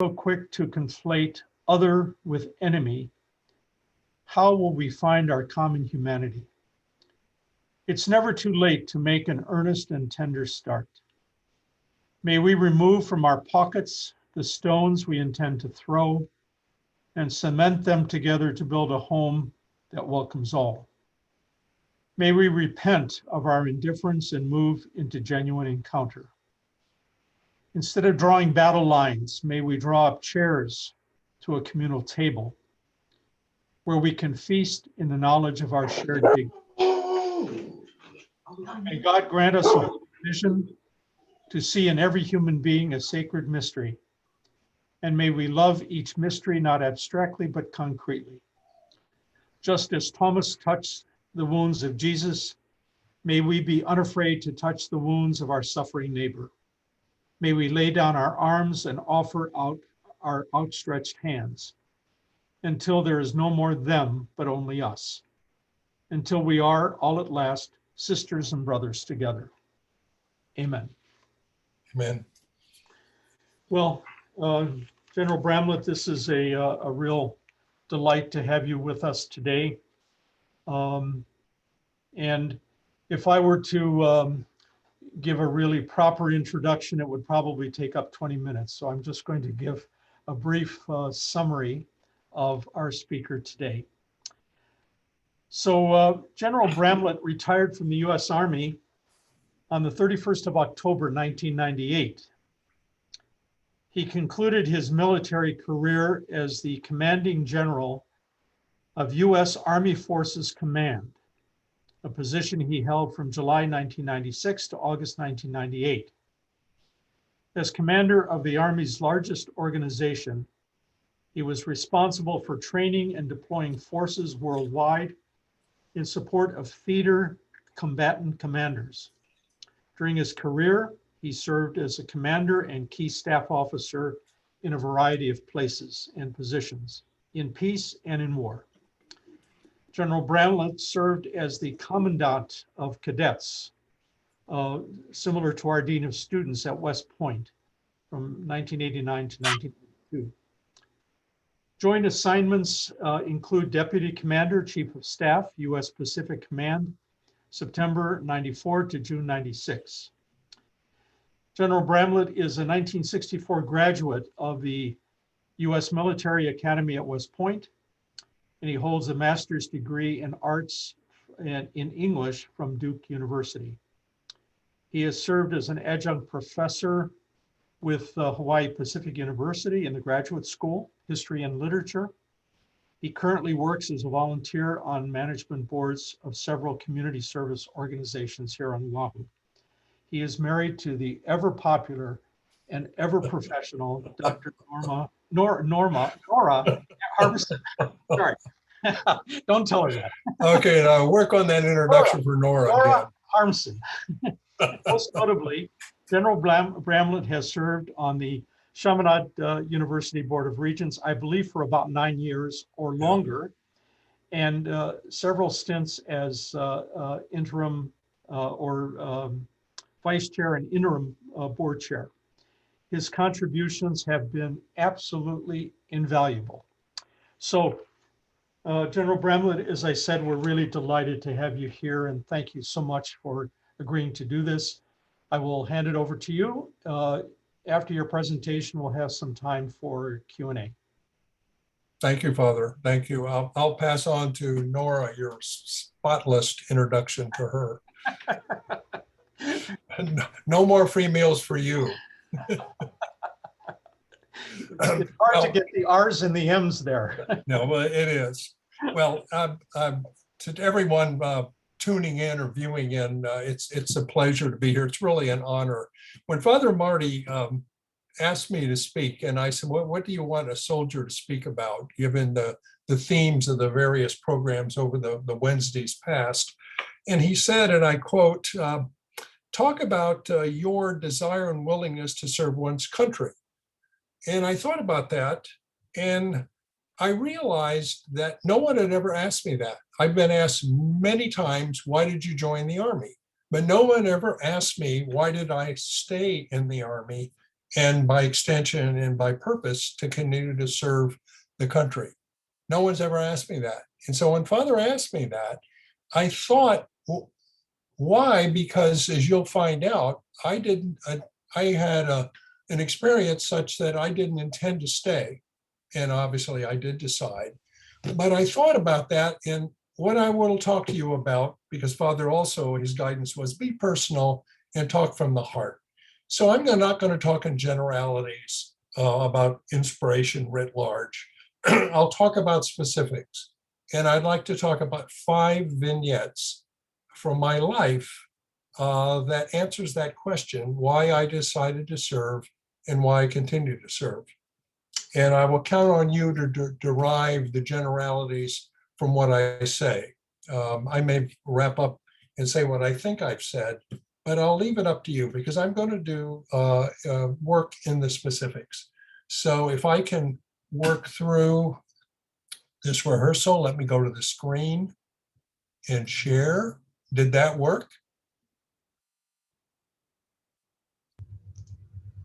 So quick to conflate other with enemy, how will we find our common humanity? It's never too late to make an earnest and tender start. May we remove from our pockets the stones we intend to throw and cement them together to build a home that welcomes all. May we repent of our indifference and move into genuine encounter. Instead of drawing battle lines, may we draw up chairs to a communal table where we can feast in the knowledge of our shared dignity. May God grant us a vision to see in every human being a sacred mystery. And may we love each mystery not abstractly, but concretely. Just as Thomas touched the wounds of Jesus, may we be unafraid to touch the wounds of our suffering neighbor. May we lay down our arms and offer out our outstretched hands until there is no more them, but only us. Until we are, all at last, sisters and brothers together. Amen. Amen. Well, General Bramlett, this is a real delight to have you with us today. And if I were to give a really proper introduction, it would probably take up 20 minutes. So I'm just going to give a brief summary of our speaker today. So General Bramlett retired from the US Army on the 31st of October, 1998. He concluded his military career as the commanding general of US Army Forces Command, a position he held from July 1996 to August 1998. As commander of the Army's largest organization, he was responsible for training and deploying forces worldwide in support of theater combatant commanders. During his career, he served as a commander and key staff officer in a variety of places and positions, in peace and in war. General Bramlett served as the commandant of cadets, similar to our dean of students at West Point from 1989 to 1992. Joint assignments include Deputy Commander, Chief of Staff, U.S. Pacific Command, September 94 to June 96. General Bramlett is a 1964 graduate of the U.S. Military Academy at West Point, and he holds a master's degree in arts and in English from Duke University. He has served as an adjunct professor with Hawaii Pacific University in the Graduate School, History and Literature. He currently works as a volunteer on management boards of several community service organizations here on Oahu. He is married to the ever popular and ever professional Dr. Nora Harbison. Sorry, don't tell her that. Okay, now work on that introduction for Nora. Nora Harmson. Most notably, General Bramlett has served on the Chaminade University Board of Regents, I believe for about 9 years or longer, and several stints as interim or vice chair and interim board chair. His contributions have been absolutely invaluable. So, General Bramlett, as I said, we're really delighted to have you here, and thank you so much for agreeing to do this. I will hand it over to you. After your presentation, we'll have some time for Q&A. Thank you, Father. Thank you. I'll pass on to Nora your spotless introduction to her. No more free meals for you. It's hard to get the R's and the M's there. No, but it is. Well, to everyone tuning in or viewing in, it's a pleasure to be here. It's really an honor. When Father Marty asked me to speak, and I said, what do you want a soldier to speak about, given the themes of the various programs over the Wednesdays past? And he said, and I quote, talk about your desire and willingness to serve one's country. And I thought about that, and I realized that no one had ever asked me that. I've been asked many times, why did you join the Army? But no one ever asked me, why did I stay in the Army and by extension and by purpose to continue to serve the country. No one's ever asked me that. And so when Father asked me that, I thought, well, why? Because as you'll find out, I had an experience such that I didn't intend to stay. And obviously I did decide. But I thought about that, and what I will talk to you about, because Father also, his guidance was be personal and talk from the heart. So I'm not going to talk in generalities about inspiration writ large. I'll talk about specifics. And I'd like to talk about 5 vignettes from my life that answers that question, why I decided to serve and why I continue to serve. And I will count on you to derive the generalities from what I say. I may wrap up and say what I think I've said, but I'll leave it up to you because I'm going to do work in the specifics. So if I can work through this rehearsal, let me go to the screen and share. Did that work?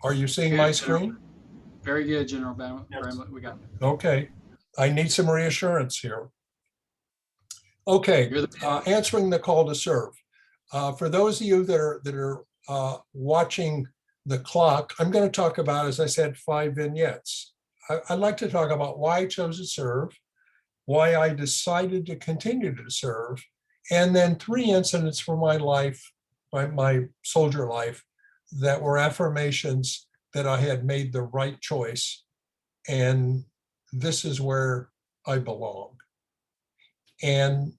Are you seeing my screen? Very good, General Bramlett. We got it. Okay. I need some reassurance here. Okay, answering the call to serve. For those of you that are watching the clock, I'm going to talk about, as I said, 5 vignettes. I'd like to talk about why I chose to serve, why I decided to continue to serve, and then 3 incidents from my life, my soldier life, that were affirmations that I had made the right choice, and this is where I belong. And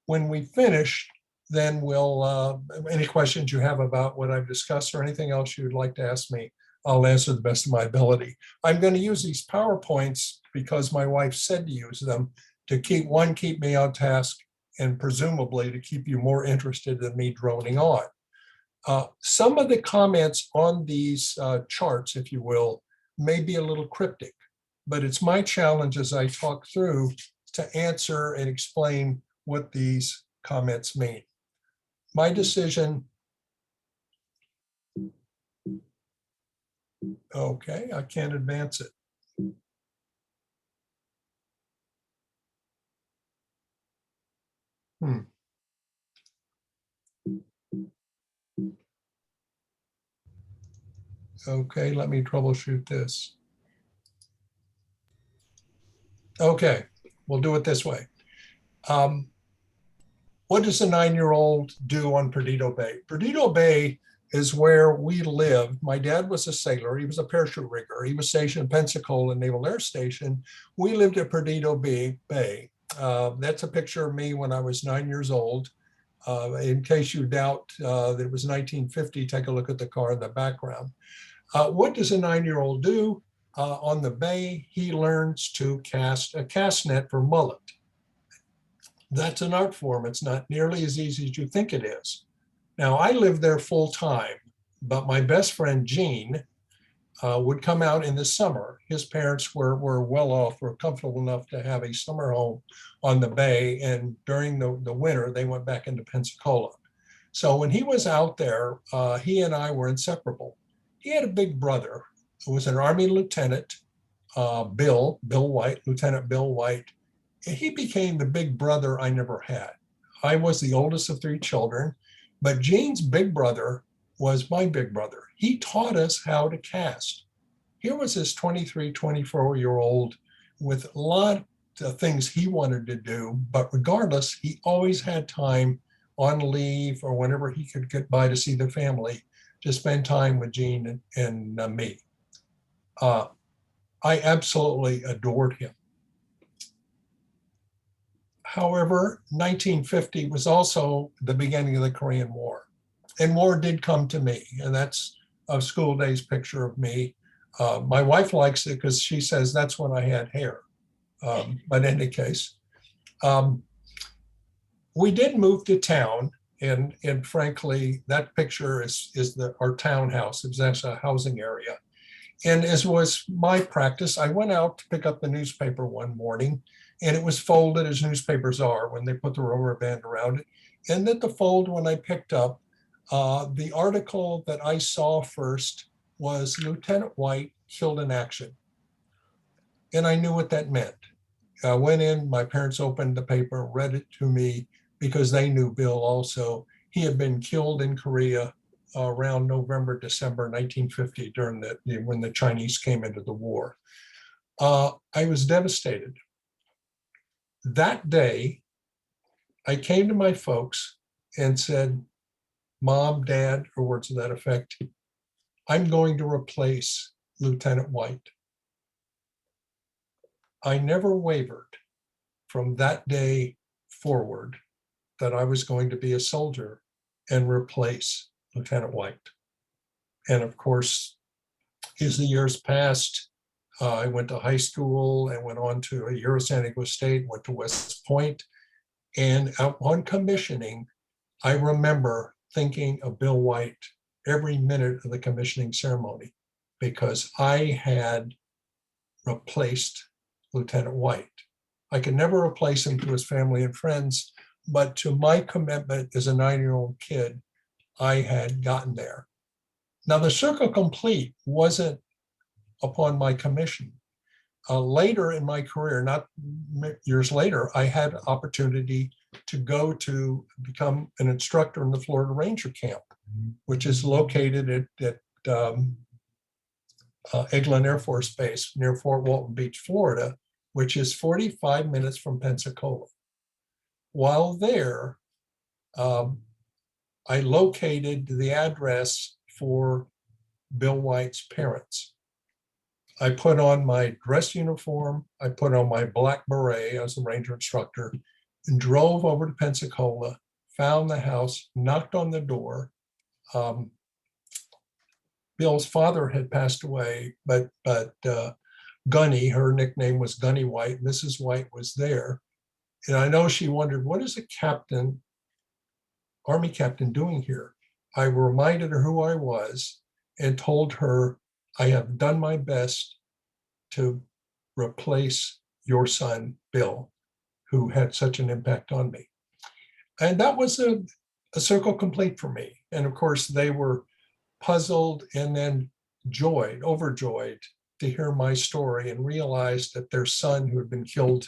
when we finish, then we'll, any questions you have about what I've discussed or anything else you'd like to ask me, I'll answer the best of my ability. I'm going to use these PowerPoints because my wife said to use them to keep me on task, and presumably to keep you more interested than me droning on. Some of the comments on these charts, if you will, may be a little cryptic, but it's my challenge as I talk through to answer and explain what these comments mean. My decision. Okay, I can't advance it. Okay, let me troubleshoot this. Okay, we'll do it this way. What does a 9-year-old do on Perdido Bay? Perdido Bay is where we lived. My dad was a sailor. He was a parachute rigger. He was stationed in Pensacola Naval Air Station. We lived at Perdido Bay. That's a picture of me when I was 9 years old. In case you doubt that it was 1950, take a look at the car in the background. What does a 9-year-old do? On the bay, he learns to cast a cast net for mullet. That's an art form. It's not nearly as easy as you think it is. Now, I lived there full time, but my best friend, Gene, would come out in the summer. His parents were well off, were comfortable enough to have a summer home on the bay. And during the winter, they went back into Pensacola. So when he was out there, he and I were inseparable. He had a big brother who was an Army lieutenant, Bill White, Lieutenant Bill White. And he became the big brother I never had. I was the oldest of 3 children, but Gene's big brother was my big brother. He taught us how to cast. Here was this 23, 24-year-old with a lot of things he wanted to do, but regardless, he always had time on leave or whenever he could get by to see the family to spend time with Gene and me. I absolutely adored him. However, 1950 was also the beginning of the Korean War. And war did come to me, and that's a school days picture of me. My wife likes it because she says that's when I had hair. But in any case, we did move to town, and frankly, that picture is our townhouse. It was actually a housing area. And as was my practice, I went out to pick up the newspaper one morning, and it was folded as newspapers are when they put the rubber band around it. And at the fold, when I picked up, The article that I saw first was Lieutenant White killed in action. And I knew what that meant. I went in, my parents opened the paper, read it to me because they knew Bill also. He had been killed in Korea around November, December 1950 during when the Chinese came into the war. I was devastated. That day, I came to my folks and said, Mom, Dad, or words to that effect, I'm going to replace Lieutenant White. I never wavered from that day forward that I was going to be a soldier and replace Lieutenant White. And of course, as the years passed, I went to high school and went on to a year at San Diego State, went to West Point. And upon commissioning, I remember thinking of Bill White every minute of the commissioning ceremony because I had replaced Lieutenant White. I could never replace him to his family and friends, but to my commitment as a 9-year-old kid, I had gotten there. Now, the circle complete wasn't upon my commission. Later in my career, not years later, I had an opportunity to go to become an instructor in the Florida Ranger Camp, which is located at Eglin Air Force Base near Fort Walton Beach, Florida, which is 45 minutes from Pensacola. While there, I located the address for Bill White's parents. I put on my dress uniform, I put on my black beret as a Ranger instructor, and drove over to Pensacola, found the house, knocked on the door. Bill's father had passed away, but Gunny, her nickname was Gunny White, Mrs. White was there. And I know she wondered, what is a captain, Army captain, doing here? I reminded her who I was and told her, I have done my best to replace your son, Bill, who had such an impact on me. And that was a circle complete for me. And of course, they were puzzled and then overjoyed to hear my story and realize that their son, who had been killed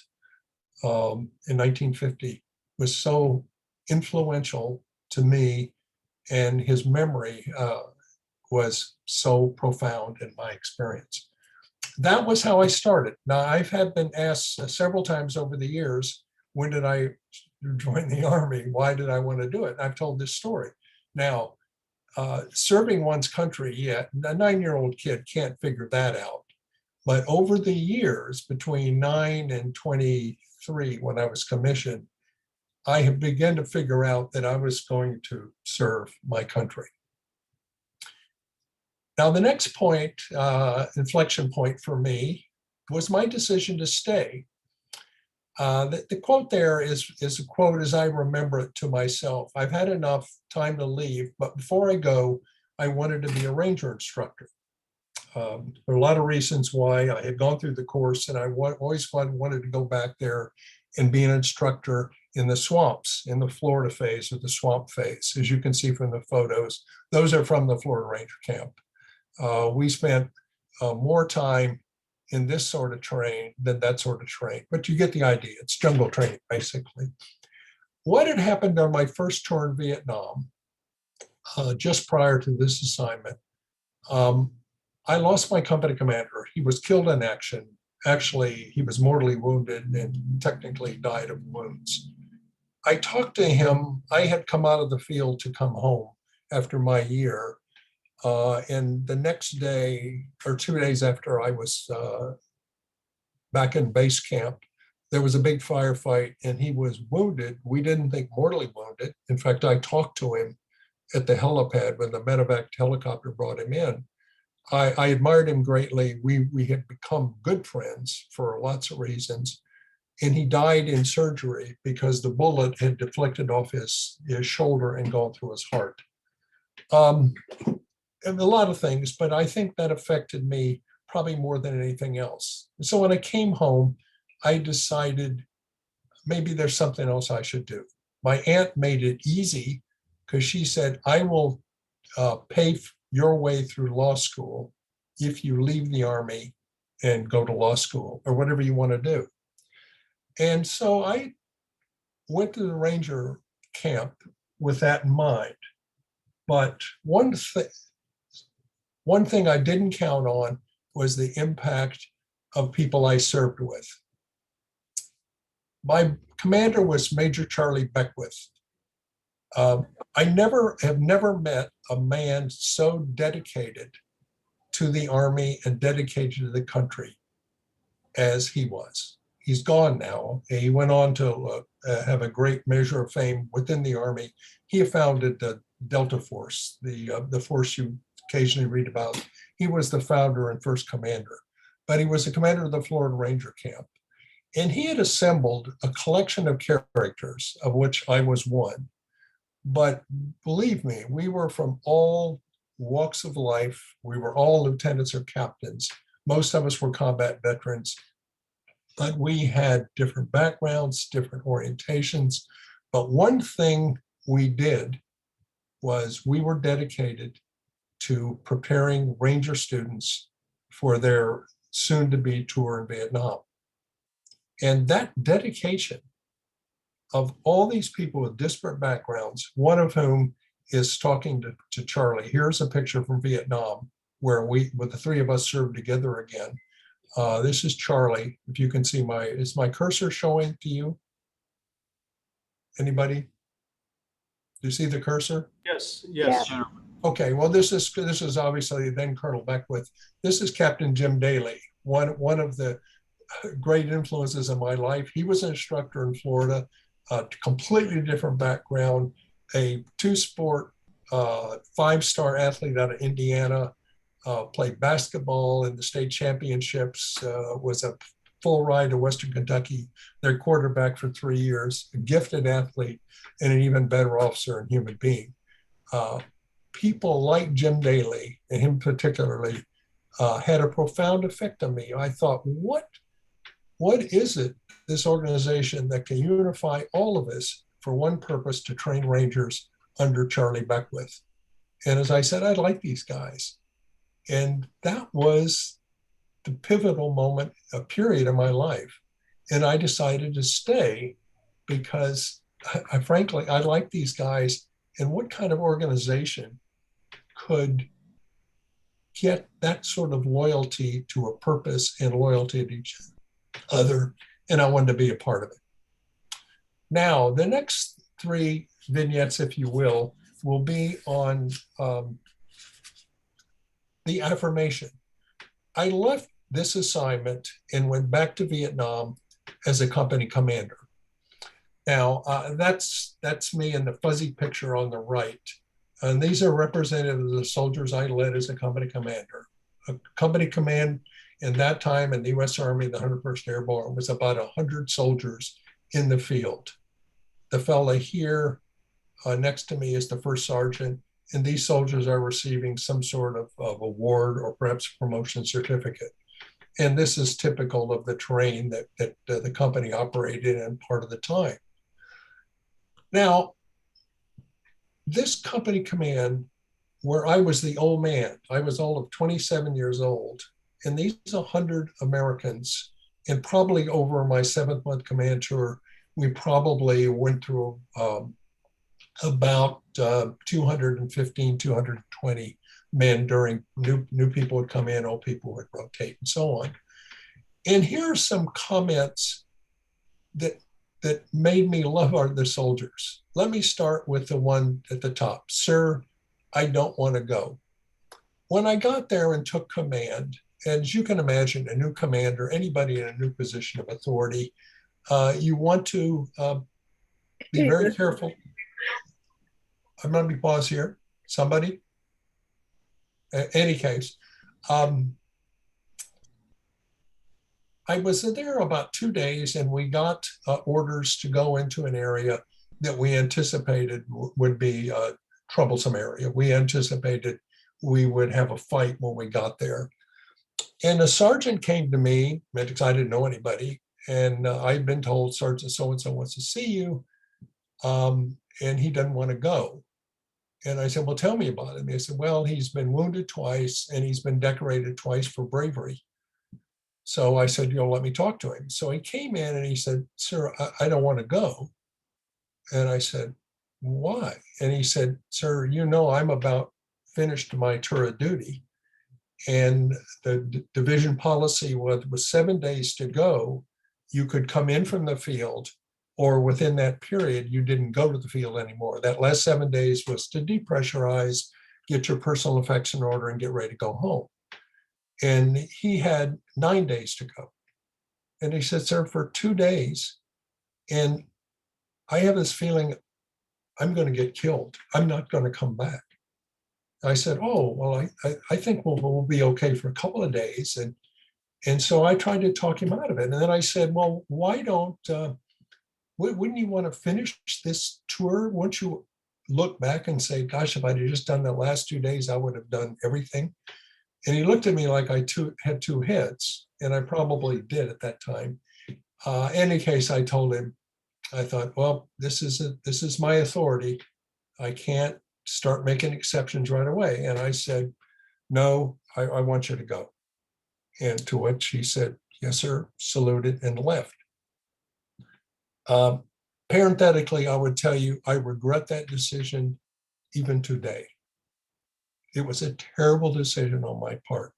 in 1950, was so influential to me, and his memory was so profound in my experience. That was how I started. Now, I've been asked several times over the years, when did I join the Army? Why did I want to do it? And I've told this story. Now, serving one's country, a 9-year-old kid can't figure that out. But over the years, between 9 and 23, when I was commissioned, I have begun to figure out that I was going to serve my country. Now, the next point, inflection point for me, was my decision to stay. The quote there is a quote as I remember it to myself. I've had enough time to leave, but before I go, I wanted to be a Ranger instructor. There are a lot of reasons why. I had gone through the course, and I always wanted to go back there and be an instructor in the swamps, in the Florida phase or the swamp phase. As you can see from the photos, those are from the Florida Ranger Camp. We spent more time in this sort of terrain than that sort of terrain, but you get the idea. It's jungle training, basically. What had happened on my first tour in Vietnam, just prior to this assignment, I lost my company commander. He was killed in action. Actually, he was mortally wounded and technically died of wounds. I talked to him. I had come out of the field to come home after my year. And the next day, or 2 days after I was back in base camp, there was a big firefight and he was wounded. We didn't think mortally wounded. In fact, I talked to him at the helipad when the medevac helicopter brought him in. I admired him greatly. We had become good friends for lots of reasons. And he died in surgery because the bullet had deflected off his shoulder and gone through his heart. And a lot of things, but I think that affected me probably more than anything else. So when I came home, I decided maybe there's something else I should do. My aunt made it easy because she said, I will pay your way through law school if you leave the Army and go to law school or whatever you want to do. And so I went to the Ranger camp with that in mind. But one thing I didn't count on was the impact of people I served with. My commander was Major Charlie Beckwith. I have never met a man so dedicated to the Army and dedicated to the country as he was. He's gone now. He went on to have a great measure of fame within the Army. He founded the Delta Force, the force you occasionally read about. He was the founder and first commander, but he was the commander of the Florida Ranger Camp. And he had assembled a collection of characters, of which I was one. But believe me, we were from all walks of life. We were all lieutenants or captains. Most of us were combat veterans, but we had different backgrounds, different orientations. But one thing we did was we were dedicated to preparing Ranger students for their soon-to-be tour in Vietnam. And that dedication of all these people with disparate backgrounds, one of whom is talking to Charlie. Here's a picture from Vietnam where the three of us served together again. This is Charlie. If you can see is my cursor showing to you? Anybody? Do you see the cursor? Yes, yes. General. Okay, well, this is obviously then Colonel Beckwith. This is Captain Jim Daly, one of the great influences in my life. He was an instructor in Florida, completely different background, a two-sport, five-star athlete out of Indiana, played basketball in the state championships, was a full ride to Western Kentucky, their quarterback for 3 years, a gifted athlete, and an even better officer and human being. People like Jim Daly, and him particularly, had a profound effect on me. I thought, what is it, this organization that can unify all of us for one purpose, to train Rangers under Charlie Beckwith? And as I said, I like these guys. And that was the pivotal moment, a period in my life. And I decided to stay because frankly, I like these guys. And what kind of organization could get that sort of loyalty to a purpose and loyalty to each other? And I wanted to be a part of it. Now, the next three vignettes, if you will be on the affirmation. I left this assignment and went back to Vietnam as a company commander. Now, that's me in the fuzzy picture on the right. And these are representative of the soldiers I led as a company commander. A company command in that time in the U.S. Army, the 101st Airborne, was about 100 soldiers in the field. The fella here next to me is the first sergeant, and these soldiers are receiving some sort of award or perhaps promotion certificate. And this is typical of the terrain that the company operated in part of the time. Now, this company command, where I was the old man, I was all of 27 years old, and these 100 Americans, and probably over my 7th-month command tour, we probably went through about 215, 220 men during new people would come in, old people would rotate, and so on. And here are some comments that made me love the soldiers. Let me start with the one at the top. Sir, I don't want to go. When I got there and took command, and as you can imagine, a new commander, anybody in a new position of authority, you want to be very careful. I'm going to pause here. Somebody? Any case, I was there about 2 days, and we got orders to go into an area that we anticipated would be a troublesome area. We anticipated we would have a fight when we got there. And a sergeant came to me, because I didn't know anybody, and I'd been told Sergeant so-and-so wants to see you, and he doesn't want to go. And I said, well, tell me about it. And they said, well, he's been wounded twice and he's been decorated twice for bravery. So I said, let me talk to him. So he came in and he said, sir, I don't want to go. And I said, why? And he said, sir, I'm about finished my tour of duty. And the division policy was 7 days to go. You could come in from the field, or within that period, you didn't go to the field anymore. That last 7 days was to depressurize, get your personal effects in order, and get ready to go home. And he had 9 days to go. And he said, sir, for 2 days, and I have this feeling I'm going to get killed. I'm not going to come back. I said, oh, well, I think we'll be okay for a couple of days. And so I tried to talk him out of it. And then I said, well, why wouldn't you want to finish this tour? Wouldn't you look back and say, gosh, if I'd just done the last 2 days, I would have done everything. And he looked at me like I had two heads, and I probably did at that time. Any case, I told him, I thought, well, this is my authority. I can't start making exceptions right away. And I said, no, I want you to go. And to which he said, yes, sir, saluted and left. Parenthetically, I would tell you, I regret that decision even today. It was a terrible decision on my part.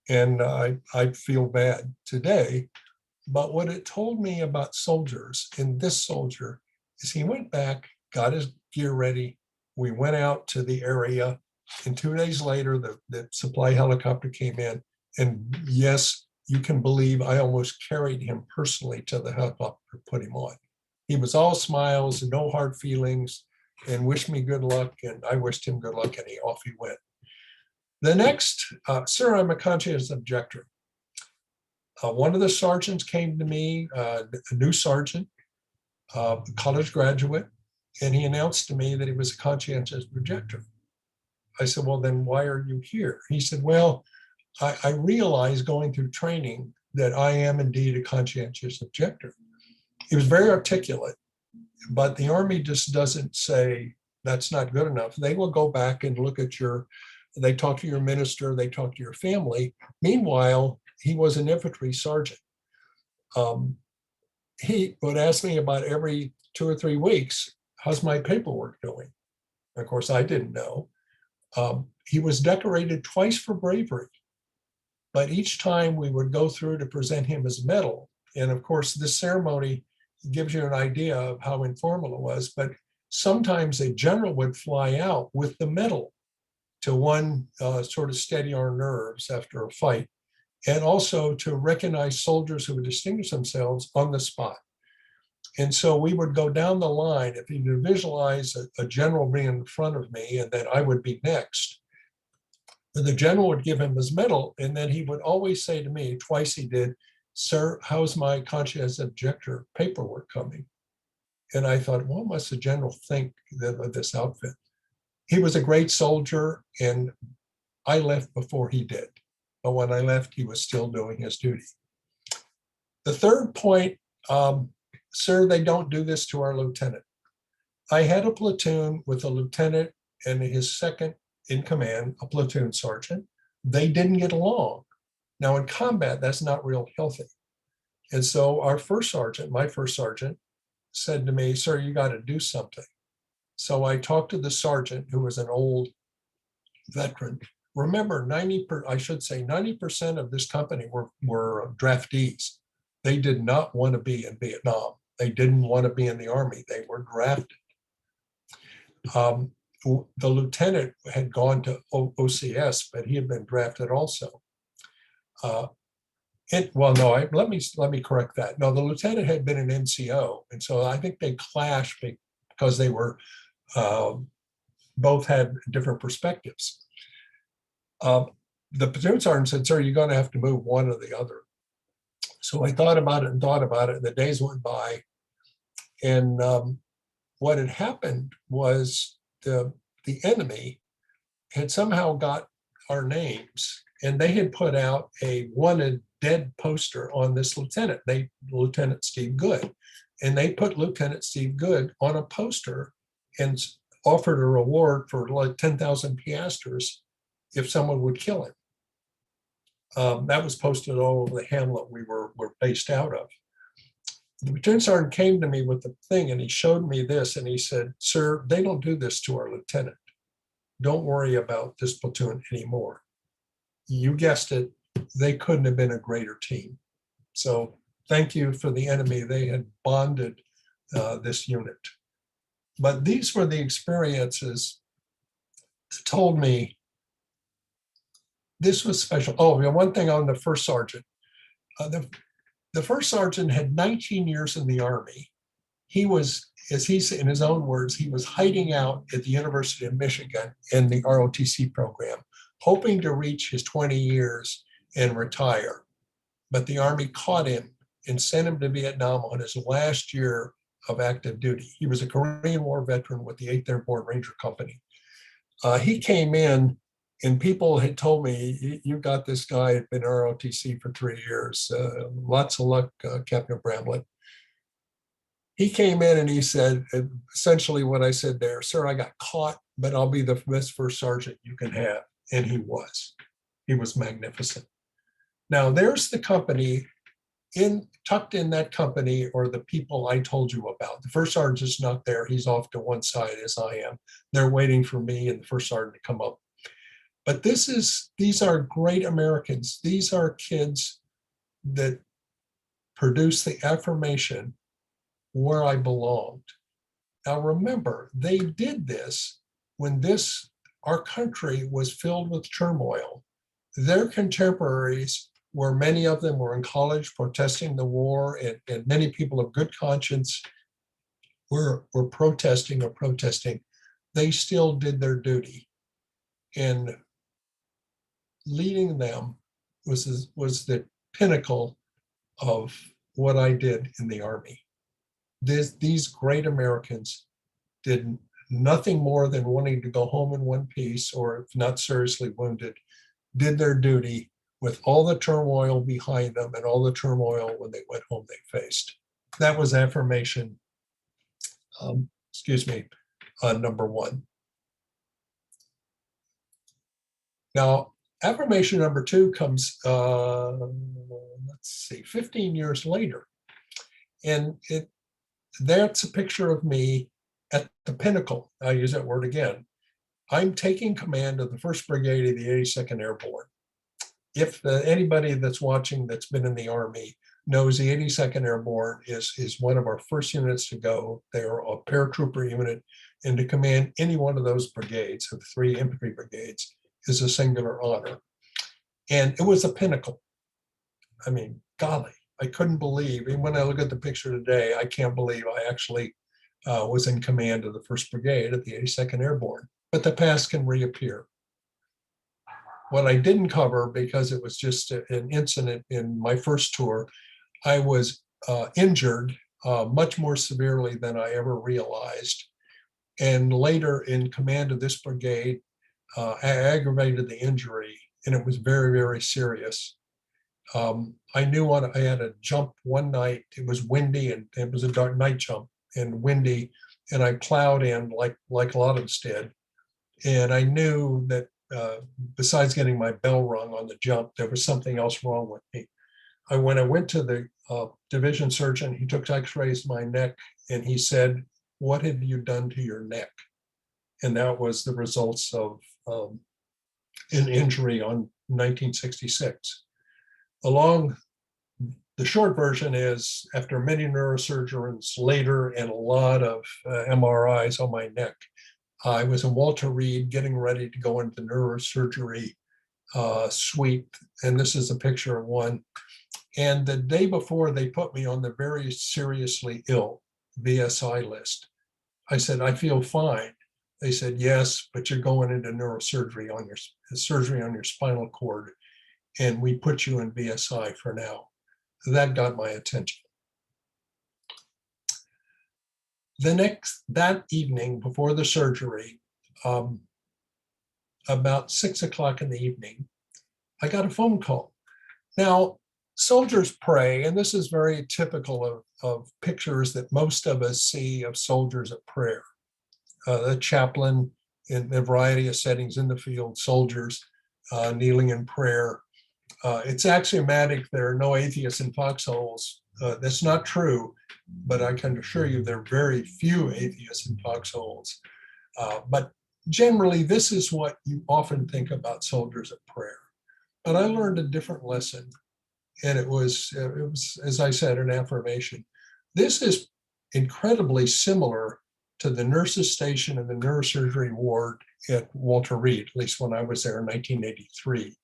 And I feel bad today. But what it told me about soldiers, and this soldier, is he went back, got his gear ready. We went out to the area, and 2 days later, the supply helicopter came in. And yes, you can believe I almost carried him personally to the helicopter, put him on. He was all smiles and no hard feelings, and wished me good luck. And I wished him good luck, and off he went. The next, sir, I'm a conscientious objector. One of the sergeants came to me, a new sergeant, a college graduate, and he announced to me that he was a conscientious objector. I said, well, then why are you here? He said, well, I realized going through training that I am indeed a conscientious objector. He was very articulate, but the Army just doesn't say that's not good enough. They will go back and look at they talk to your minister, they talk to your family. Meanwhile, he was an infantry sergeant. He would ask me about every 2 or 3 weeks, how's my paperwork doing? Of course, I didn't know. He was decorated twice for bravery, but each time we would go through to present him his medal. And of course, this ceremony gives you an idea of how informal it was, but sometimes a general would fly out with the medal to one sort of steady our nerves after a fight, and also to recognize soldiers who would distinguish themselves on the spot. And so we would go down the line. If you could visualize a general being in front of me, and then I would be next, the general would give him his medal, and then he would always say to me, twice he did, sir, how's my conscientious objector paperwork coming? And I thought, what must the general think of this outfit? He was a great soldier, and I left before he did. But when I left, he was still doing his duty. The third point, sir, they don't do this to our lieutenant. I had a platoon with a lieutenant and his second in command, a platoon sergeant. They didn't get along. Now in combat, that's not real healthy. And so our first sergeant, my first sergeant, said to me, sir, you got to do something. So I talked to the sergeant, who was an old veteran. Remember, 90% of this company were draftees. They did not want to be in Vietnam. They didn't want to be in the Army. They were drafted. The lieutenant had gone to OCS, but he had been drafted also. Let me correct that. No, the lieutenant had been an NCO, and so I think they clashed because they were both had different perspectives. The platoon sergeant said, sir, you're going to have to move one or the other. So I thought about it, and the days went by. And what had happened was the enemy had somehow got our names, and they had put out a wanted dead poster on this lieutenant, Lieutenant Steve Good. And they put Lieutenant Steve Good on a poster and offered a reward for like 10,000 piastres if someone would kill him. That was posted all over the hamlet we were based out of. The platoon sergeant came to me with the thing and he showed me this and he said, "Sir, they don't do this to our lieutenant. Don't worry about this platoon anymore." You guessed it, they couldn't have been a greater team. So thank you for the enemy. They had bonded this unit. But these were the experiences that told me this was special. Oh, one thing on the first sergeant. The first sergeant had 19 years in the Army. He was, as he said in his own words, he was hiding out at the University of Michigan in the ROTC program, hoping to reach his 20 years and retire. But the Army caught him and sent him to Vietnam on his last year of active duty. He was a Korean War veteran with the 8th Airborne Ranger Company. He came in and people had told me, "You got this guy, had been ROTC for 3 years. Lots of luck, Captain Bramlett." He came in and he said essentially what I said there: "Sir, I got caught, but I'll be the best first sergeant you can have." And he was. He was magnificent. Now there's the company. Tucked in that company or the people I told you about. The first sergeant is not there. He's off to one side as I am. They're waiting for me and the first sergeant to come up. But these are great Americans. These are kids that produce the affirmation where I belonged. Now remember, they did this when our country was filled with turmoil. Their contemporaries, where many of them were in college protesting the war, and many people of good conscience were protesting. They still did their duty. And leading them was the pinnacle of what I did in the Army. These great Americans did nothing more than wanting to go home in one piece, or if not seriously wounded, did their duty with all the turmoil behind them and all the turmoil when they went home they faced. That was affirmation, number one. Now, affirmation number two comes, 15 years later. And that's a picture of me at the pinnacle. I use that word again. I'm taking command of the 1st Brigade of the 82nd Airborne. If anybody that's watching that's been in the Army knows, the 82nd Airborne is one of our first units to go. They are a paratrooper unit, and to command any one of those brigades, of the 3 infantry brigades, is a singular honor. And it was a pinnacle. I mean, golly, I couldn't believe, and when I look at the picture today, I can't believe I actually was in command of the 1st Brigade of the 82nd Airborne. But the past can reappear. What I didn't cover, because it was just an incident in my first tour, I was injured much more severely than I ever realized. And later in command of this brigade, I aggravated the injury, and it was very, very serious. I knew I had a jump one night. It was windy, and it was a dark night jump and windy, and I plowed in like a lot of us did. And I knew that besides getting my bell rung on the jump, there was something else wrong with me. When I went to the division surgeon, he took x-rays of my neck, and he said, "What have you done to your neck?" And that was the results of an injury on 1966. The short version is, after many neurosurgeons later and a lot of MRIs on my neck, I was in Walter Reed getting ready to go into the neurosurgery suite. And this is a picture of one. And the day before, they put me on the very seriously ill VSI list. I said, "I feel fine." They said, "Yes, but you're going into neurosurgery on your spinal cord, and we put you in VSI for now." That got my attention. That evening before the surgery, about 6:00 in the evening, I got a phone call. Now, soldiers pray, and this is very typical of pictures that most of us see of soldiers at prayer. the chaplain in a variety of settings in the field, soldiers kneeling in prayer. It's axiomatic there are no atheists in foxholes. That's not true, but I can assure you there are very few atheists in foxholes. But generally, this is what you often think about soldiers at prayer. But I learned a different lesson, and it was, as I said, an affirmation. This is incredibly similar to the nurses' station and the neurosurgery ward at Walter Reed, at least when I was there in 1983.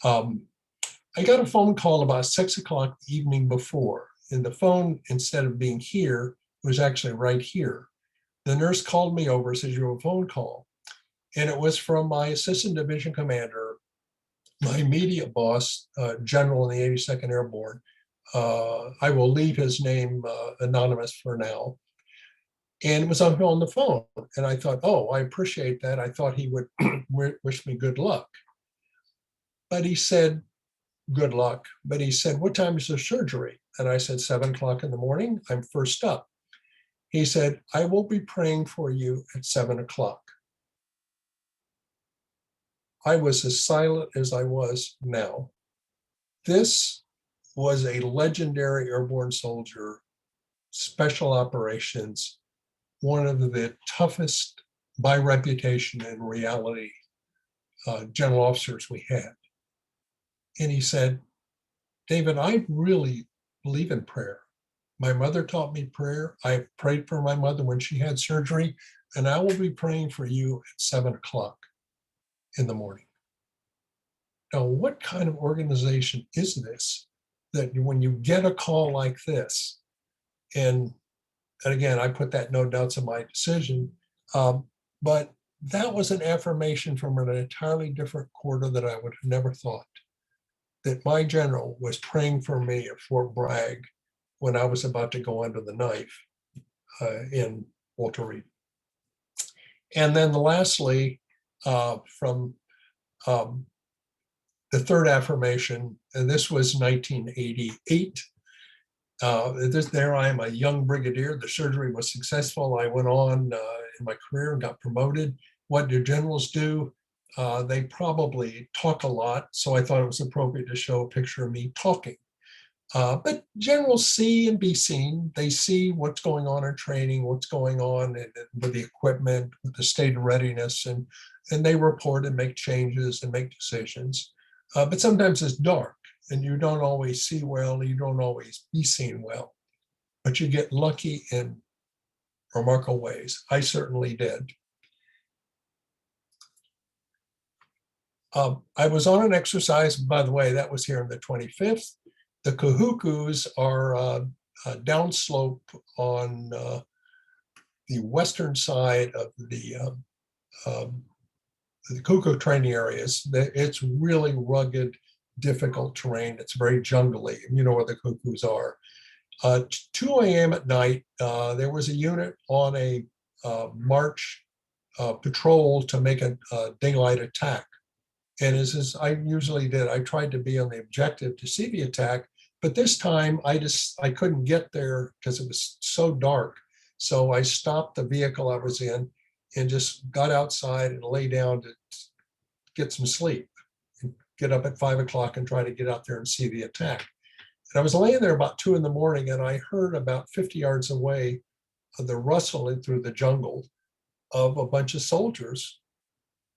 I got a phone call about 6 o'clock the evening before, and the phone, instead of being here, was actually right here. The nurse called me over and said, "You have a phone call." And it was from my assistant division commander, my immediate boss, general in the 82nd Airborne. I will leave his name anonymous for now. And it was on the phone. And I thought, oh, I appreciate that. I thought he would wish me good luck. But he said, good luck. But he said, what time is the surgery? And I said, 7 o'clock in the morning. I'm first up. He said, I will be praying for you at 7 o'clock. I was as silent as I was now. This was a legendary airborne soldier, special operations, one of the toughest by reputation and reality general officers we had. And he said, David, I really believe in prayer. My mother taught me prayer. I prayed for my mother when she had surgery, and I will be praying for you at 7 o'clock in the morning. Now, what kind of organization is this that when you get a call like this, and again, I put that no doubts in my decision, but that was an affirmation from an entirely different quarter that I would have never thought, that my general was praying for me at Fort Bragg when I was about to go under the knife in Walter Reed. And then lastly, from the third affirmation, and this was 1988. There I am, a young brigadier. The surgery was successful. I went on in my career and got promoted. What do generals do? They probably talk a lot, so I thought it was appropriate to show a picture of me talking. But generals see and be seen. They see what's going on in training, what's going on with the equipment, with the state of readiness, and they report and make changes and make decisions. But sometimes it's dark and you don't always see well, you don't always be seen well, but you get lucky in remarkable ways. I certainly did. I was on an exercise, by the way, that was here on the 25th. The Kahukus are downslope on the western side of the Kuku training areas. It's really rugged, difficult terrain. It's very jungly. You know where the Kukus are. 2 a.m. at night, there was a unit on a march patrol to make a daylight attack. And as I usually did, I tried to be on the objective to see the attack. But this time I couldn't get there because it was so dark. So I stopped the vehicle I was in and just got outside and lay down to get some sleep and get up at 5 o'clock and try to get out there and see the attack. And I was laying there about 2 in the morning and I heard about 50 yards away the rustling through the jungle of a bunch of soldiers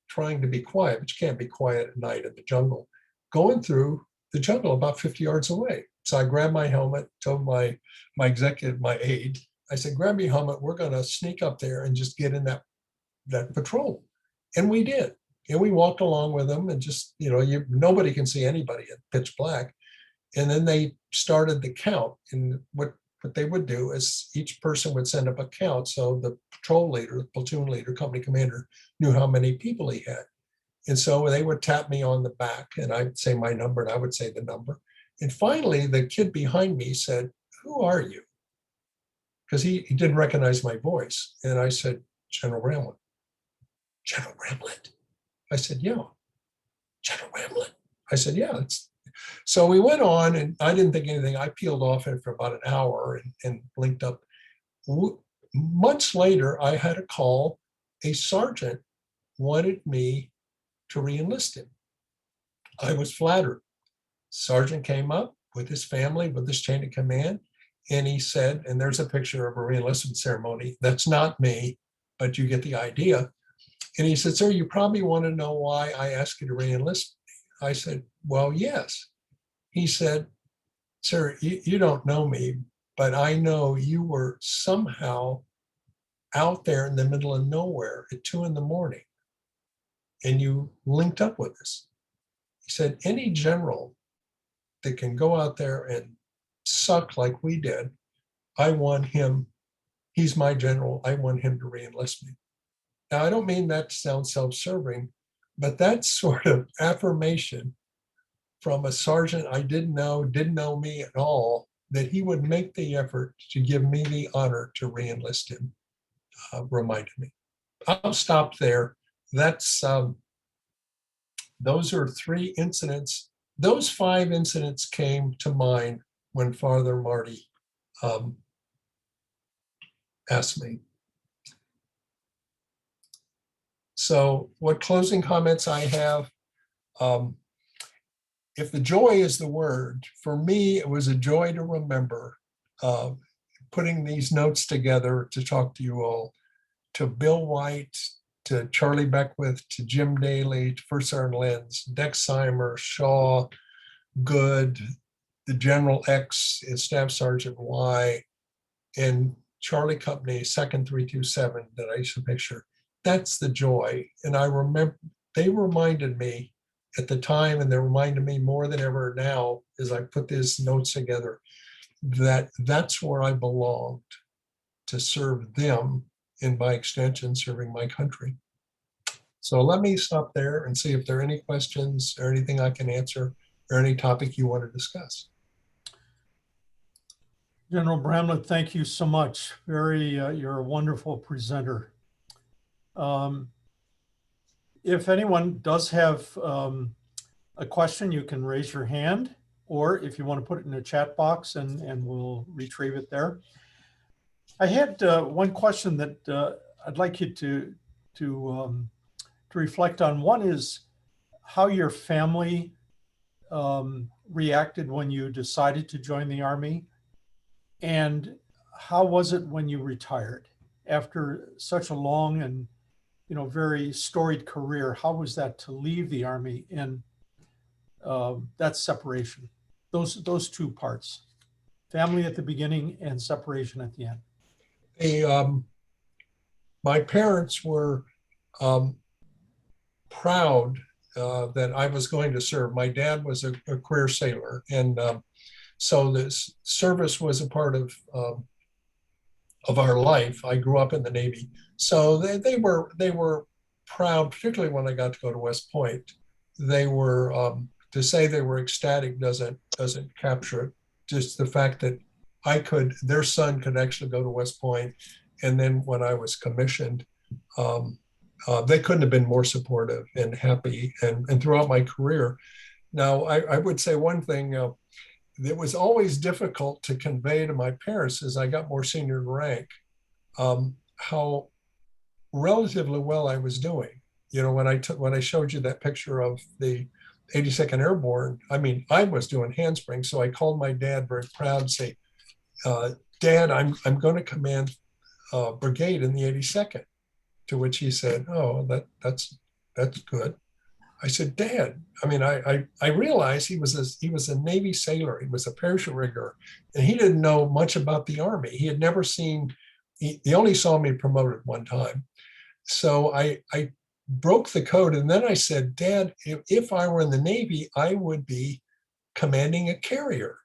trying to be quiet, but you can't be quiet at night in the jungle, going through the jungle about 50 yards away. So I grabbed my helmet, told my executive, my aide, I said, grab your helmet, we're gonna sneak up there and just get in that patrol. And we did. And we walked along with them and just, nobody can see anybody in pitch black. And then they started the count. And what they would do is each person would send up a count. So the patrol leader, the platoon leader, company commander knew how many people he had. And so they would tap me on the back and I'd say my number and I would say the number. And finally, the kid behind me said, who are you? Because he didn't recognize my voice. And I said, General Bramlett. General Bramlett? I said, yeah. General Bramlett? I said, yeah. So we went on and I didn't think anything. I peeled off it for about an hour and linked up. Months later, I had a call a sergeant wanted me to reenlist him. I was flattered. Sergeant came up with his family, with his chain of command, and he said, and there's a picture of a reenlistment ceremony. That's not me, but you get the idea. And he said, sir, you probably want to know why I asked you to reenlist me. I said, well, yes. He said, sir, you don't know me, but I know you were somehow out there in the middle of nowhere at 2 a.m. and you linked up with us. He said, any general that can go out there and suck like we did, I want him, he's my general, I want him to reenlist me. Now, I don't mean that to sound self-serving, but that sort of affirmation from a sergeant I didn't know me at all, that he would make the effort to give me the honor to reenlist him, reminded me. I'll stop there. That's those are 3 incidents. Those 5 incidents came to mind when Father Marty asked me. So what closing comments I have, if the joy is the word, for me, it was a joy to remember putting these notes together to talk to you all, to Bill White, to Charlie Beckwith, to Jim Daly, to First Sergeant Lenz, Dexheimer, Shaw, Good, the General X, and Staff Sergeant Y, and Charlie Company, 2nd 327 that I used to picture. That's the joy. And I remember they reminded me at the time, and they're reminding me more than ever now as I put these notes together, that that's where I belonged, to serve them, and by extension, serving my country. So let me stop there and see if there are any questions or anything I can answer or any topic you want to discuss. General Bramlett, thank you so much. You're a wonderful presenter. If anyone does have a question, you can raise your hand, or if you want to put it in the chat box and we'll retrieve it there. I had one question that I'd like you to reflect on. One is how your family reacted when you decided to join the Army, and how was it when you retired after such a long and very storied career? How was that to leave the Army and that separation? Those 2 parts, family at the beginning and separation at the end. My parents were proud that I was going to serve. My dad was a career sailor, and so this service was a part of our life. I grew up in the Navy, so they were proud, particularly when I got to go to West Point. They were to say they were ecstatic doesn't capture it. Just the fact that their son could actually go to West Point, and then when I was commissioned, they couldn't have been more supportive and happy. And throughout my career, now I would say one thing. It was always difficult to convey to my parents as I got more senior in rank, how relatively well I was doing. When I showed you that picture of the 82nd Airborne, I mean, I was doing handsprings. So I called my dad very proud and say, Dad, I'm going to command brigade in the 82nd. To which he said, oh, that's good. I said, Dad, I mean, I realized he was a Navy sailor. He was a parachute rigger, and he didn't know much about the Army. He had never seen, he only saw me promoted one time. So I broke the code. And then I said, Dad, if I were in the Navy, I would be commanding a carrier.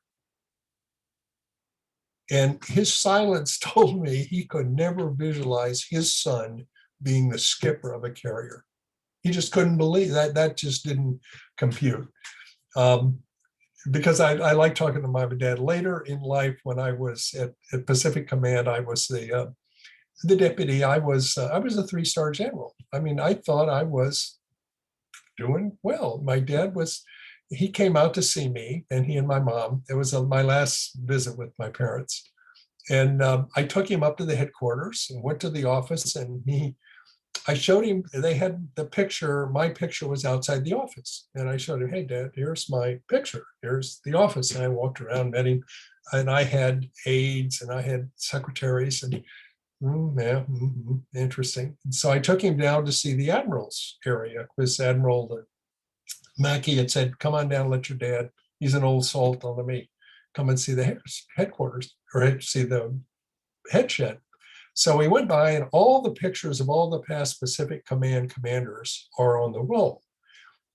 And his silence told me he could never visualize his son being the skipper of a carrier. He just couldn't believe that. That just didn't compute. Because I like talking to my dad. Later in life, when I was at Pacific Command, I was the deputy. I was a 3-star general. I mean, I thought I was doing well. My dad he came out to see me, and he and my mom. It was my last visit with my parents. And I took him up to the headquarters and went to the office, and he I showed him, they had the picture, my picture was outside the office. And I showed him, hey, Dad, here's my picture. Here's the office. And I walked around, met him, and I had aides and I had secretaries and interesting. And so I took him down to see the Admiral's area because Admiral Mackey had said, come on down, let your dad, he's an old salt on the meat, come and see the headquarters or see the head shed. So we went by and all the pictures of all the past Pacific Command commanders are on the wall.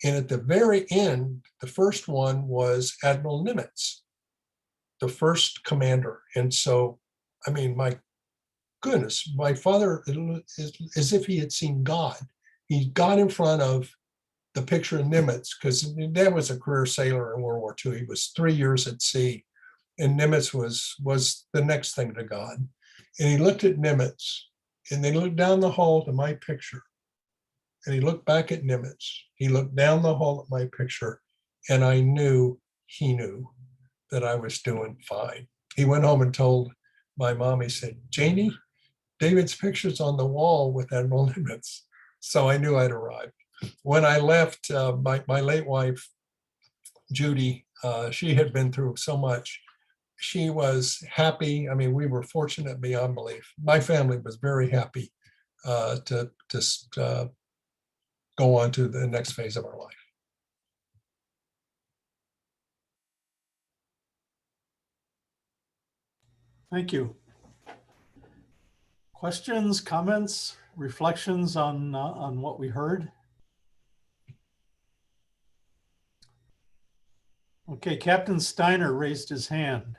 And at the very end, the first one was Admiral Nimitz, the first commander. And so, I mean, my goodness, my father is as if he had seen God. He got in front of the picture of Nimitz because Dad was a career sailor in World War II. He was 3 years at sea, and Nimitz was the next thing to God. And he looked at Nimitz, and then looked down the hall to my picture, and he looked back at Nimitz. He looked down the hall at my picture, and I knew he knew that I was doing fine. He went home and told my mom, he said, Janie, David's picture's on the wall with Admiral Nimitz. So I knew I'd arrived. When I left, my late wife, Judy, she had been through so much. She was happy. I mean, we were fortunate beyond belief. My family was very happy to go on to the next phase of our life. Thank you. Questions, comments, reflections on what we heard? Okay, Captain Steiner raised his hand.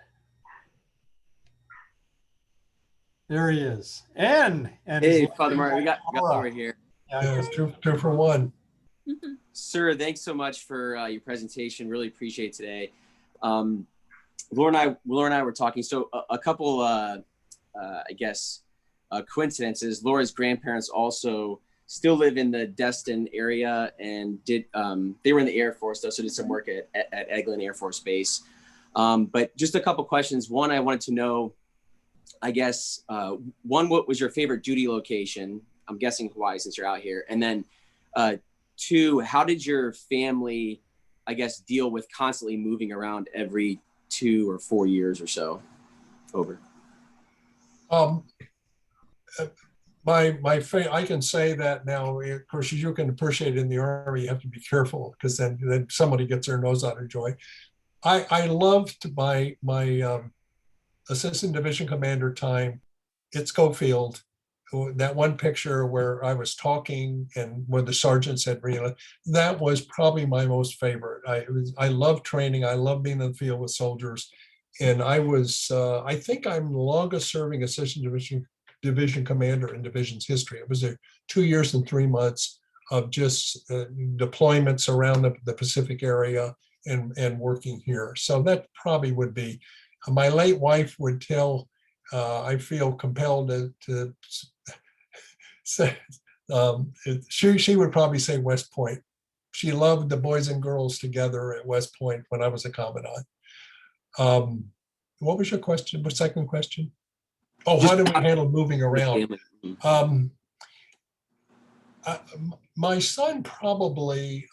There he is. And hey, Father Martin, we got over here. Yeah, it's two for one. Sir, thanks so much for your presentation. Really appreciate it today. Laura and I were talking. So a couple, I guess, coincidences. Laura's grandparents also still live in the Destin area and they were in the Air Force, though, so did some work at Eglin Air Force Base. But just a couple questions. One, I wanted to know, I guess, one, what was your favorite duty location? I'm guessing Hawaii since you're out here. And then two, how did your family, I guess, deal with constantly moving around every 2 or 4 years or so? Over. I can say that now. Of course, you can appreciate it in the Army. You have to be careful because then somebody gets their nose out of joint. I loved my assistant division commander time at Schofield. That one picture where I was talking and where the sergeant said, "Really," that was probably my most favorite. I love training. I love being in the field with soldiers, and I was I think I'm the longest serving assistant division commander in division's history. It was 2 years and 3 months of just deployments around the Pacific area and working here. So that probably would be. My late wife would tell. I feel compelled to say she would probably say West Point. She loved the boys and girls together at West Point when I was a commandant. What was your question? What second question? Oh, how do we handle moving around? My son probably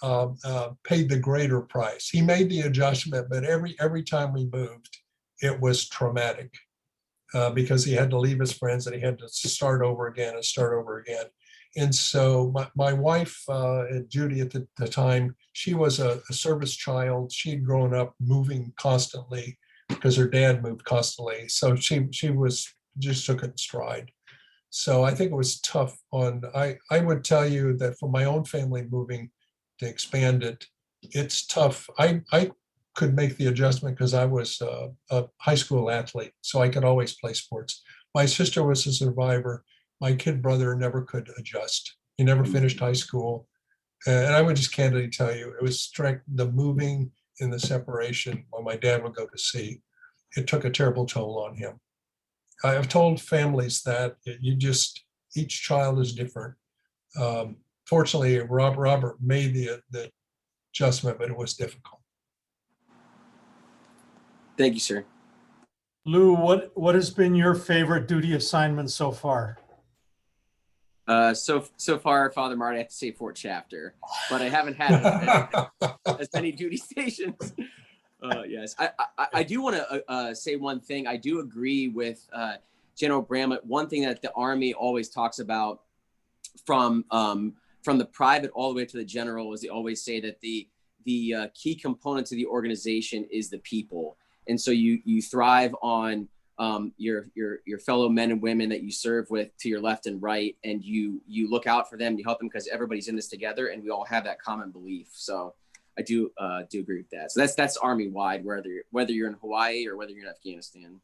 paid the greater price. He made the adjustment, but every time we moved, it was traumatic. Because he had to leave his friends and he had to start over again. And so my wife, Judy, at the time, she was a service child. She'd grown up moving constantly because her dad moved constantly. So she just took it in stride. So I think it was tough I would tell you that for my own family moving to expand it, it's tough. I could make the adjustment because I was a high school athlete, so I could always play sports. My sister was a survivor. My kid brother never could adjust. He never finished high school. And I would just candidly tell you, it was strict, the moving and the separation when my dad would go to sea. It took a terrible toll on him. I have told families that each child is different. Fortunately, Robert made the adjustment, but it was difficult. Thank you, sir. Lou, what has been your favorite duty assignment so far? So far, Father Marty, I have to say 4th chapter, but I haven't had as many duty stations. Yes, I do want to say one thing. I do agree with General Bramlett. One thing that the Army always talks about from the private all the way to the general is they always say that the key component to the organization is the people, and so you thrive on your fellow men and women that you serve with to your left and right, and you look out for them, you help them because everybody's in this together, and we all have that common belief. So I do agree with that. So that's Army wide, whether you're in Hawaii or whether you're in Afghanistan.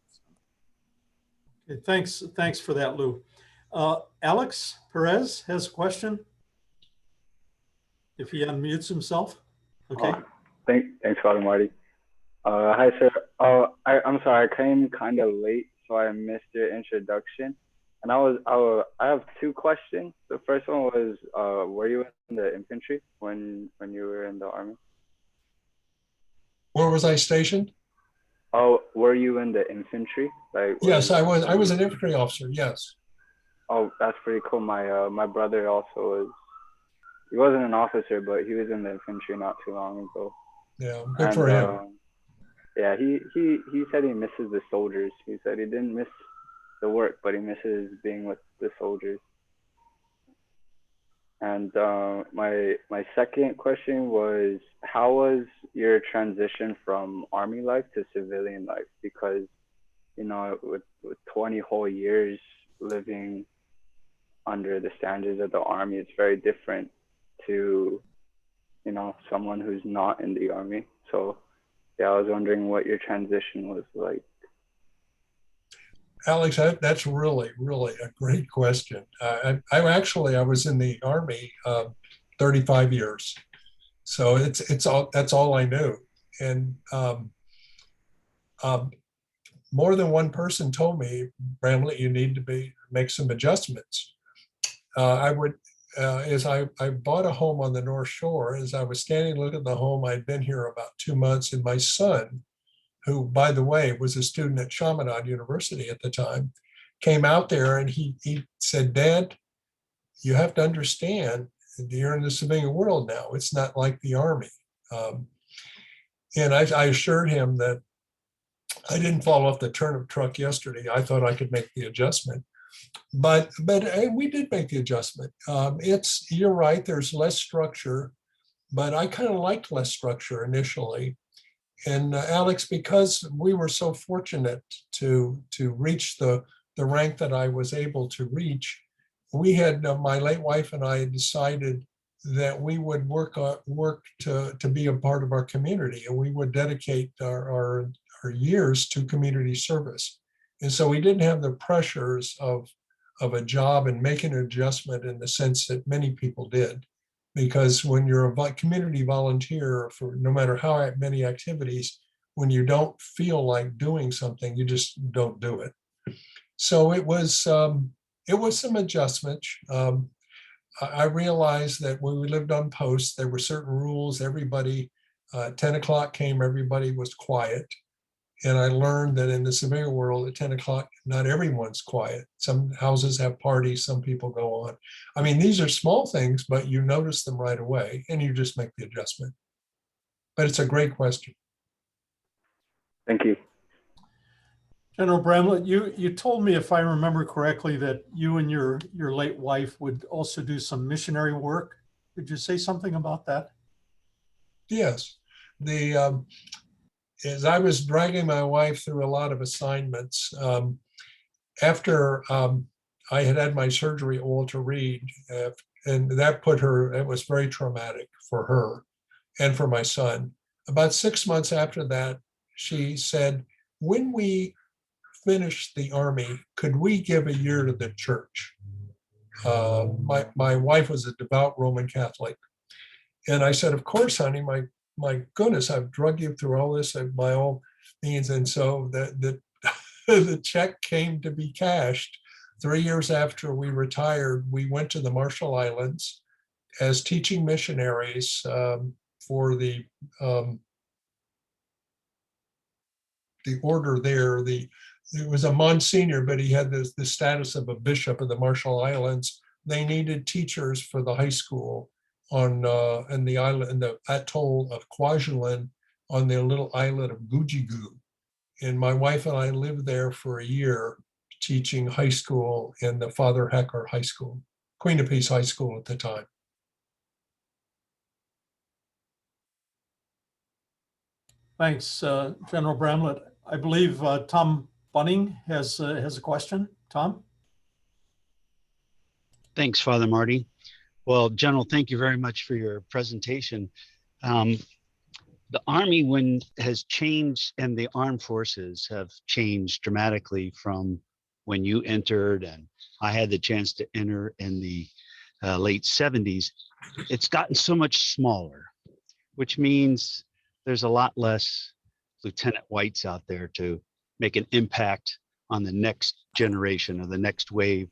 Okay, thanks for that, Lou. Alex Perez has a question. If he unmutes himself. Okay. Thanks, Father Marty. Hi, sir. I'm sorry, I came kind of late, so I missed your introduction. And I have 2 questions. The first one was, were you in the infantry when you were in the Army? Where was I stationed? Oh, were you in the infantry? Like, Yes, I was. I was an infantry officer. Yes. Oh, that's pretty cool. My brother also was. He wasn't an officer, but he was in the infantry not too long ago. Yeah, good for him. Yeah, he said he misses the soldiers. He said he didn't miss the work, but he misses being with the soldiers. And my second question was, how was your transition from Army life to civilian life? Because, you know, with 20 whole years living under the standards of the Army, it's very different to, you know, someone who's not in the Army. So yeah, I was wondering what your transition was like. Alex, that's really, really a great question. I was in the Army 35 years, so that's all I knew. And more than one person told me, Bramlett, you need to make some adjustments. As I bought a home on the North Shore, as I was standing looking at the home, I'd been here about 2 months, and my son, who, by the way, was a student at Chaminade University at the time, came out there and he said, "Dad, you have to understand, you're in the civilian world now. It's not like the Army." And I assured him that I didn't fall off the turnip truck yesterday. I thought I could make the adjustment. But we did make the adjustment. You're right, there's less structure, but I kind of liked less structure initially. And Alex, because we were so fortunate to reach the rank that I was able to reach, we had, my late wife and I had decided that we would work to be a part of our community, and we would dedicate our years to community service. And so we didn't have the pressures of a job and making an adjustment in the sense that many people did. Because when you're a community volunteer for no matter how many activities, when you don't feel like doing something, you just don't do it. So it was some adjustments. I realized that when we lived on post, there were certain rules. Everybody, 10 o'clock came, everybody was quiet. And I learned that in the civilian world at 10 o'clock, not everyone's quiet. Some houses have parties, some people go on. I mean, these are small things, but you notice them right away and you just make the adjustment. But it's a great question. Thank you. General Bramlett, you told me, if I remember correctly, that you and your late wife would also do some missionary work. Could you say something about that? Yes. As I was dragging my wife through a lot of assignments, after I had my surgery at Walter Reed, and it was very traumatic for her and for my son. About 6 months after that, she said, "When we finish the Army, could we give a year to the church?" My wife was a devout Roman Catholic. And I said, "Of course, honey, my goodness, I've drug you through all this by all means." And so the check came to be cashed. 3 years after we retired, we went to the Marshall Islands as teaching missionaries for the order there. It was a Monsignor, but he had the status of a bishop of the Marshall Islands, they needed teachers for the high school on in the island, in the atoll of Kwajalein, on the little islet of Gujigu. And my wife and I lived there for a year teaching high school in the Father Hecker High School, Queen of Peace High School at the time. Thanks, General Bramlett. I believe Tom Bunning has a question. Tom? Thanks, Father Marty. Well, General, thank you very much for your presentation. The Army has changed, and the armed forces have changed dramatically from when you entered, and I had the chance to enter in the late 70s. It's gotten so much smaller, which means there's a lot less Lieutenant Whites out there to make an impact on the next generation or the next wave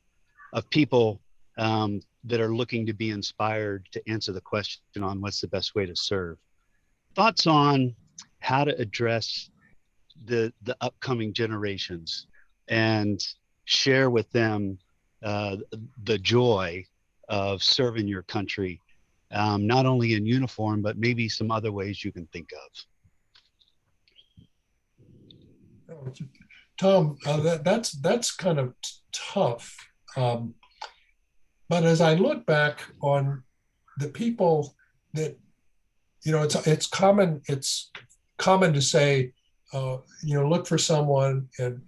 of people that are looking to be inspired to answer the question on what's the best way to serve. Thoughts on how to address the upcoming generations and share with them the joy of serving your country, not only in uniform, but maybe some other ways you can think of. Tom, that's kind of tough. But as I look back on the people that, it's common to say, look for someone to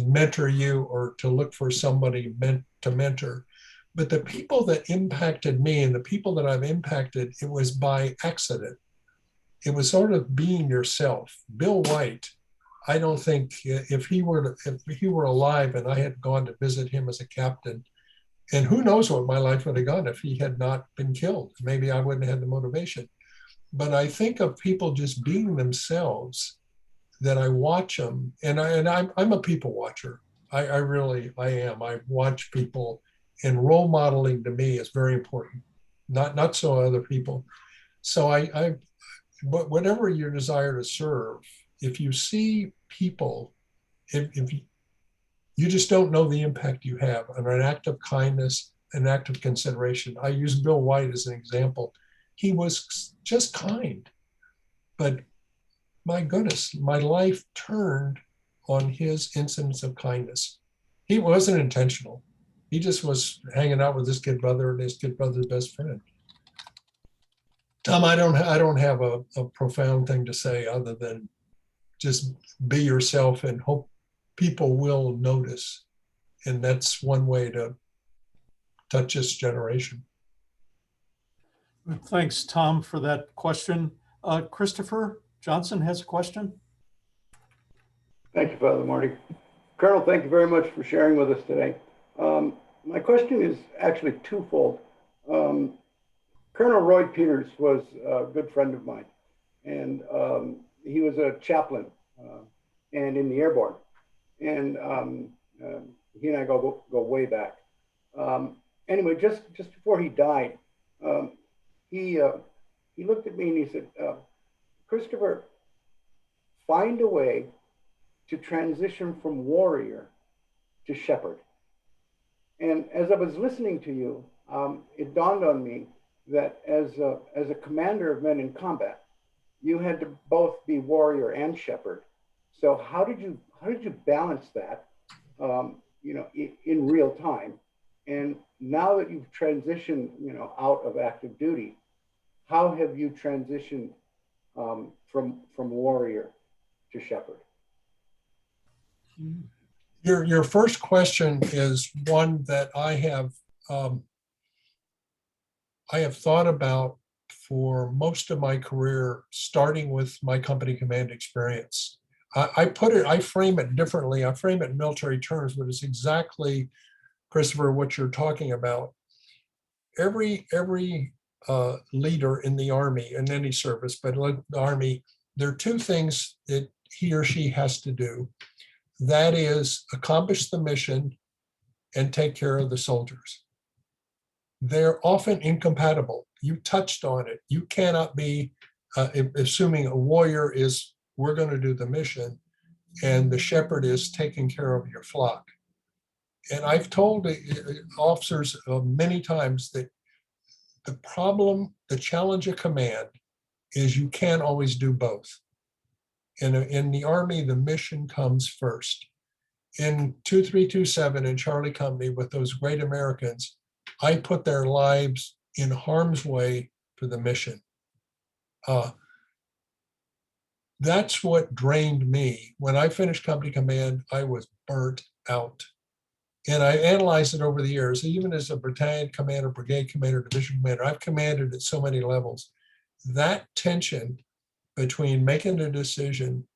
mentor you, or to look for somebody to mentor. But the people that impacted me and the people that I've impacted, it was by accident. It was sort of being yourself. Bill White, I don't think if he were alive and I had gone to visit him as a captain, and who knows what my life would have gone if he had not been killed. Maybe I wouldn't have had the motivation. But I think of people just being themselves, that I watch them, and I'm a people watcher. I really am. I watch people, and role modeling to me is very important. Not so other people. So but whatever your desire to serve, if you see people, if you just don't know the impact you have on an act of kindness, an act of consideration. I use Bill White as an example. He was just kind, but my goodness, my life turned on his incidents of kindness. He wasn't intentional. He just was hanging out with his kid brother and his kid brother's best friend. Tom, I don't have a profound thing to say other than just be yourself and hope people will notice. And that's one way to touch this generation. Thanks, Tom, for that question. Christopher Johnson has a question. Thank you, Father Marty. Colonel, thank you very much for sharing with us today. My question is actually twofold. Colonel Roy Peters was a good friend of mine, and he was a chaplain and in the airborne. And he and I go way back. Anyway, just before he died, he looked at me and he said, Christopher, find a way to transition from warrior to shepherd. And as I was listening to you, it dawned on me that as a commander of men in combat, you had to both be warrior and shepherd. So how did you balance that, in real time? And now that you've transitioned, out of active duty, how have you transitioned from warrior to shepherd? Your first question is one that I have thought about for most of my career, starting with my company command experience. I frame it differently. I frame it in military terms, but it's exactly, Christopher, what you're talking about. Every leader in the Army, in any service, but like the Army, there are two things that he or she has to do. That is accomplish the mission and take care of the soldiers. They're often incompatible. You touched on it. You cannot be assuming a warrior is, we're going to do the mission, and the shepherd is taking care of your flock. And I've told officers many times that the challenge of command is you can't always do both. In the Army, the mission comes first. In 2327 in Charlie Company with those great Americans, I put their lives in harm's way for the mission. That's what drained me. When I finished company command, I was burnt out. And I analyzed it over the years, even as a battalion commander, brigade commander, division commander, I've commanded at so many levels. That tension between making a decision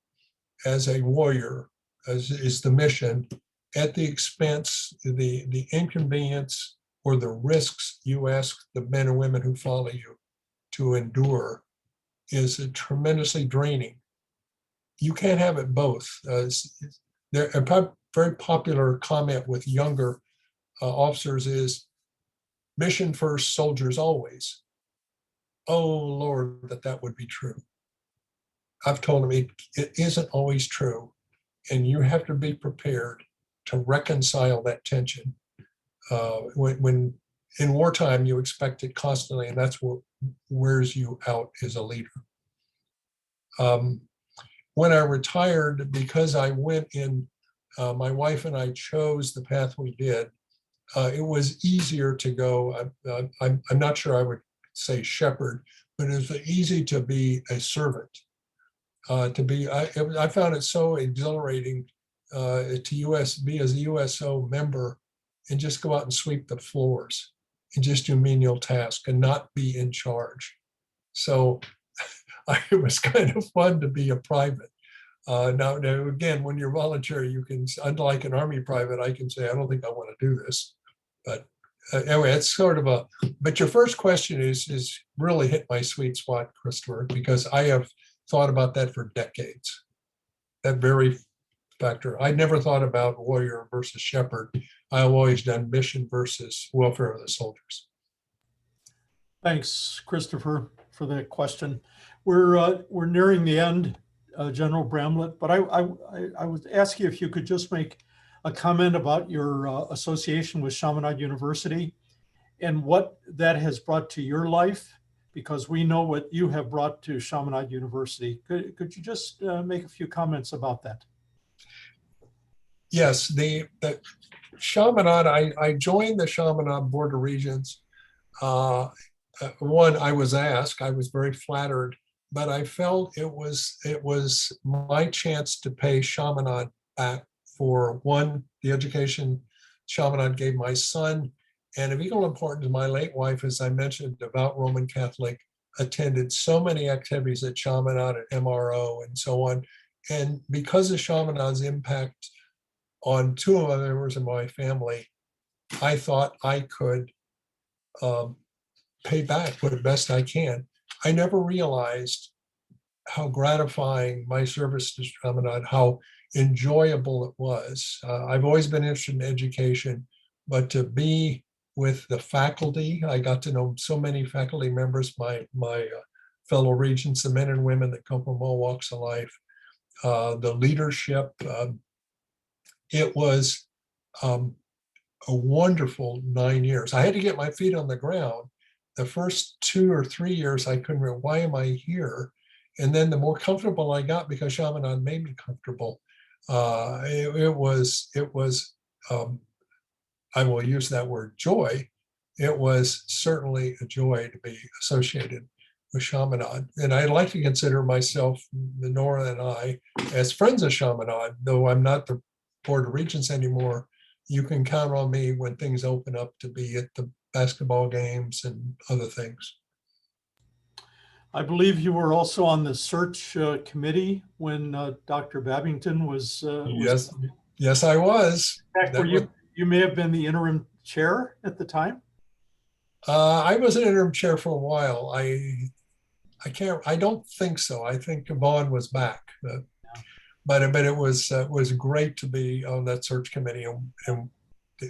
as a warrior, as is the mission, at the expense, the inconvenience, or the risks you ask the men and women who follow you to endure is tremendously draining. You can't have it both. A very popular comment with younger officers is mission first, soldiers always. Oh Lord, that would be true. I've told them it isn't always true, and you have to be prepared to reconcile that tension. When in wartime you expect it constantly, and that's what wears you out as a leader. When I retired, because I went in, my wife and I chose the path we did. It was easier to go. I'm not sure I would say shepherd, but it was easy to be a servant. I found it so exhilarating to be as a USO member and just go out and sweep the floors and just do menial tasks and not be in charge. So it was kind of fun to be a private. Now, again, when you're voluntary, you can, unlike an Army private, I can say, I don't think I want to do this. But anyway, it's sort of but your first question is really hit my sweet spot, Christopher, because I have thought about that for decades. That very factor. I never thought about warrior versus shepherd. I've always done mission versus welfare of the soldiers. Thanks, Christopher, for that question. We're nearing the end, General Bramlett, but I would ask you if you could just make a comment about your association with Chaminade University and what that has brought to your life, because we know what you have brought to Chaminade University. Could you just make a few comments about that? Yes, the Chaminade, I joined the Chaminade Board of Regents. One, I was asked, I was very flattered, but I felt it was my chance to pay Chaminade back for, one, the education Chaminade gave my son, and of equal importance, my late wife, as I mentioned, devout Roman Catholic, attended so many activities at Chaminade, at MRO, and so on. And because of Chaminade's impact on two of the members of my family, I thought I could pay back the best I can. I never realized how gratifying my service to Chaminade, how enjoyable it was. I've always been interested in education, but to be with the faculty, I got to know so many faculty members, my fellow regents, the men and women that come from all walks of life, the leadership. It was a wonderful 9 years. I had to get my feet on the ground. The first 2 or 3 years, I couldn't remember, why am I here? And then the more comfortable I got, because Chaminade made me comfortable, it was I will use that word, joy. It was certainly a joy to be associated with Chaminade. And I like to consider myself, Nora and I, as friends of Chaminade, though I'm not the Board of Regents anymore. You can count on me when things open up to be at the basketball games and other things. I believe you were also on the search committee when Dr. Babington was. Yes, I was. In fact, you may have been the interim chair at the time. I was an interim chair for a while. I don't think so. I think Vaughn was back, but it was great to be on that search committee, and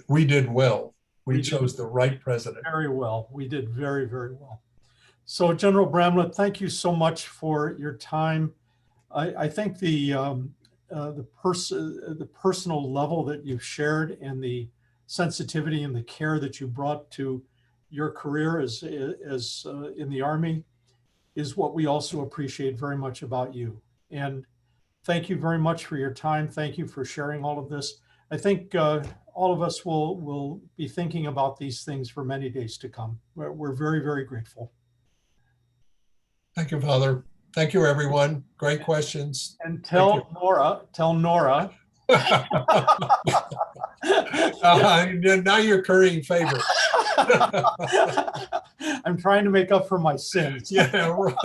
we did well. We chose the right president. Very well. We did very, very well. So, General Bramlett, thank you so much for your time. I think the personal level that you've shared and the sensitivity and the care that you brought to your career as in the Army is what we also appreciate very much about you. And thank you very much for your time. Thank you for sharing all of this. I think all of us will be thinking about these things for many days to come. We're very, very grateful. Thank you, Father. Thank you, everyone. Great questions. And tell Nora. Now you're currying favor. I'm trying to make up for my sins. Yeah, right.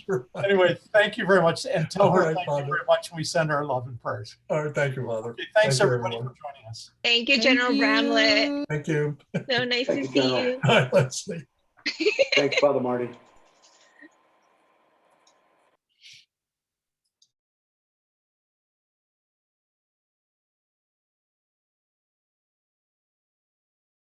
Right. Anyway, thank you very much. And tell All her right, thank Father. you very much. We send our love and prayers. All right, thank you, Father. Okay, thanks Thank you, everybody everyone. for joining us. Thank you, General Bramlett. Thank you. So nice Thank to you, see General. you. Let's see. Thanks, Father Marty.